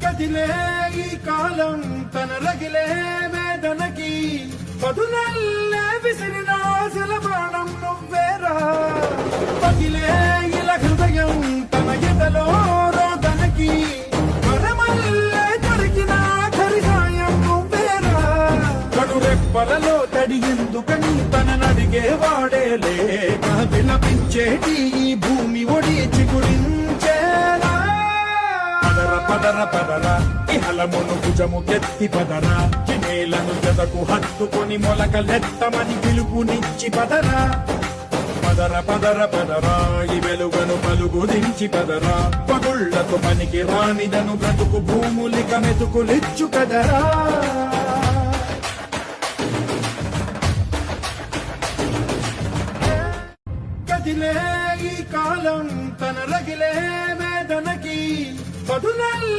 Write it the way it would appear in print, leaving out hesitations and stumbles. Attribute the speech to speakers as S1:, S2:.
S1: కదిలే ఈ కాలం తన రగిలే వేదనకి పదునల్లే విసిరిన ఆశల బాణం నువ్వేరా. పగిలే ఇలా హృదయం తన ఎదలో రోదనకి వరమల్లే దొరికిన ఆఖరి సాయం నువ్వేరా. కడురెప్పలలో తడి ఎందుకని తననడిగే వాడే లేక విలపించేటి ఈ భూమి ఒడి చిగురించేలా. పదర పదర ఇహలమును భుజము కెత్తి పదరా, నేలను జదకు హత్తుకొని మొలకలెత్తమని పిలుపునిచ్చి పదరా. పదర పదర పదరా ఈ వెలుగను పలుగు దించి పదరా, పగుళ్లకు పనికి రానిదను బ్రతుకు భూములిక మెతుకులిచ్చు కదరా. కదిలే ఈ కాలం తన రగిలే వేదనకి పదునల్